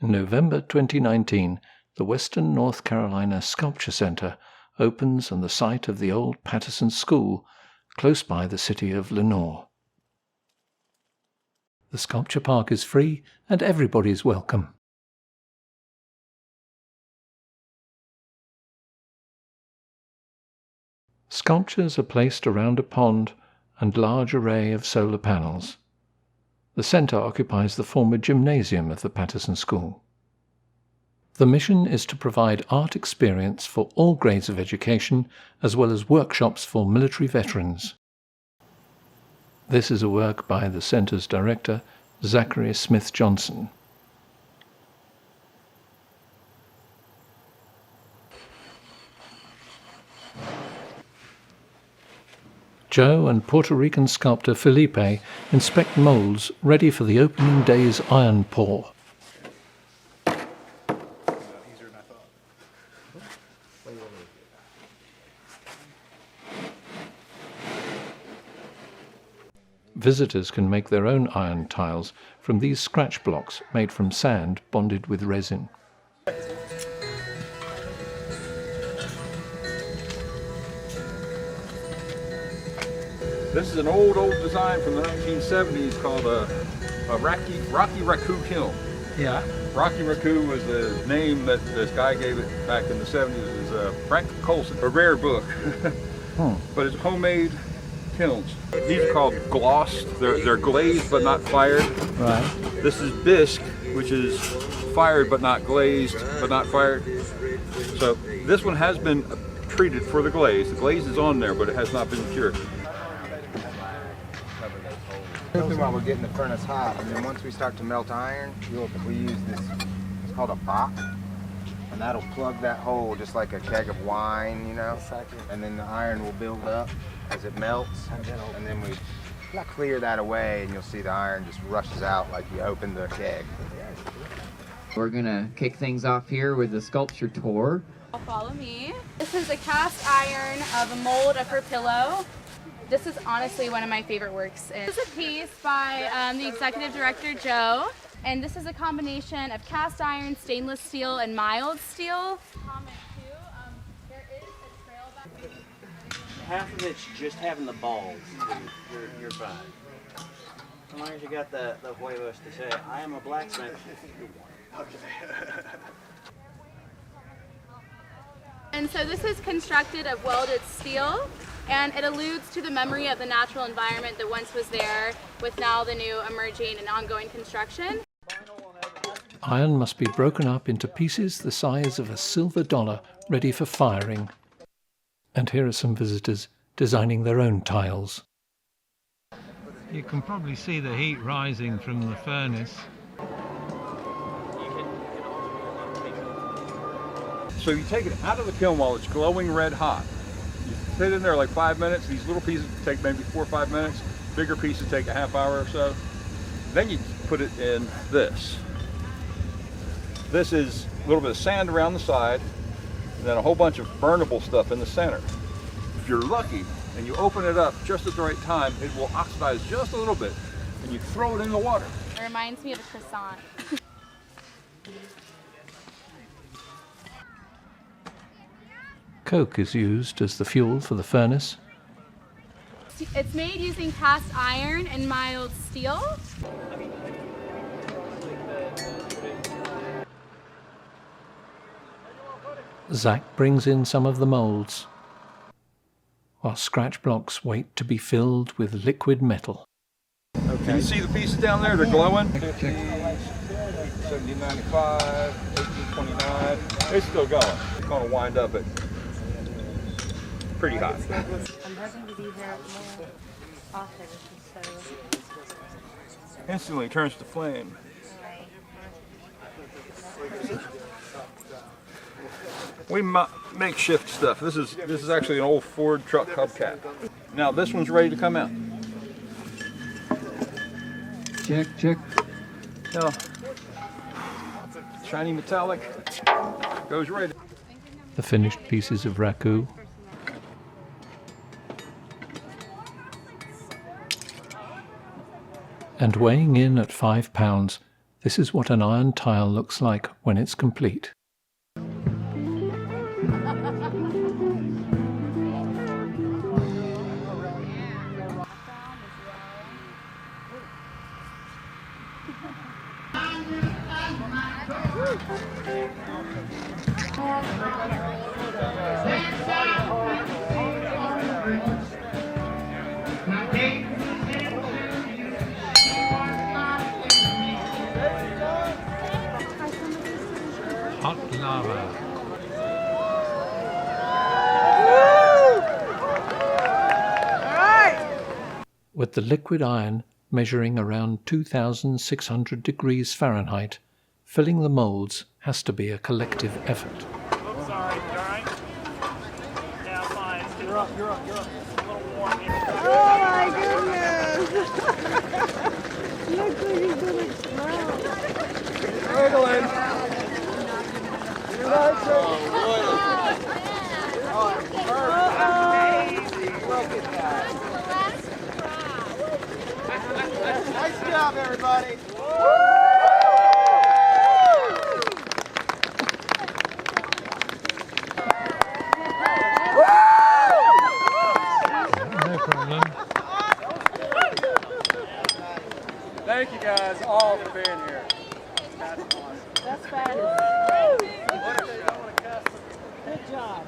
In November 2019, the Western North Carolina Sculpture Center opens on the site of the old Patterson School, close by the city of Lenoir. The Sculpture Park is free and everybody is welcome. Sculptures are placed around a pond and large array of solar panels. The center occupies the former gymnasium of the Patterson School. The mission is to provide art experience for all grades of education, as well as workshops for military veterans. This is a work by the center's director, Zachary Smith-Johnson. Joe and Puerto Rican sculptor Felipe inspect molds ready for the opening day's iron pour. Visitors can make their own iron tiles from these scratch blocks made from sand bonded with resin. This is an old design from the 1970s called a Raku kiln. Yeah. Raku was the name that this guy gave it back in the 70s. It was Frank Colson, a rare book. But it's homemade kilns. These are called glossed. They're glazed but not fired. Right. This is Bisque, which is fired but not glazed, but not fired. So this one has been treated for the glaze. The glaze is on there, but it has not been cured. While we're getting the furnace hot, and then once we start to melt iron, we use this, it's called a bock, and that'll plug that hole just like a keg of wine, you know, and then the iron will build up as it melts, and then we clear that away, and you'll see the iron just rushes out like you opened the keg. We're gonna kick things off here with the sculpture tour. Follow me. This is a cast iron of a mold of her pillow. This is honestly one of my favorite works. This is a piece by the executive director, Jobe, and this is a combination of cast iron, stainless steel, and mild steel. Comment too, there is a trail back. Half of it's just having the balls. You're fine. As long as you got the huevos to say, I am a blacksmith. Okay. And so this is constructed of welded steel, and it alludes to the memory of the natural environment that once was there, with now the new emerging and ongoing construction. Iron must be broken up into pieces the size of a silver dollar, ready for firing. And here are some visitors designing their own tiles. You can probably see the heat rising from the furnace. So you take it out of the kiln while it's glowing red hot. You sit in there like 5 minutes. These little pieces take maybe 4 or 5 minutes. Bigger pieces take a half hour or so. Then you put it in this. This is a little bit of sand around the side, and then a whole bunch of burnable stuff in the center. If you're lucky and you open it up just at the right time, it will oxidize just a little bit, and you throw it in the water. It reminds me of a croissant. Coke is used as the fuel for the furnace. It's made using cast iron and mild steel. Zach brings in some of the molds, while scratch blocks wait to be filled with liquid metal. Okay. Can you see the pieces down there? They're glowing. 1795, 1829. It's still going. It's going to wind up at pretty hot. I'm hoping to be here often, so. Instantly turns to flame. We make shift stuff. This is actually an old Ford truck hubcap. Now this one's ready to come out. Check, check. Now, shiny metallic goes right. The finished pieces of Raku. And weighing in at 5 pounds, This is what an iron tile looks like when it's complete. Hot lava. With the liquid iron measuring around 2,600 degrees Fahrenheit, filling the molds has to be a collective effort. Oops, sorry. You all right? Yeah, I'm fine. You're up. You're a little warm here. Oh my goodness! Looks like he's gonna explode. Nice job, everybody. No problem. Thank you guys all for being here. That's awesome. That's fabulous. Good job.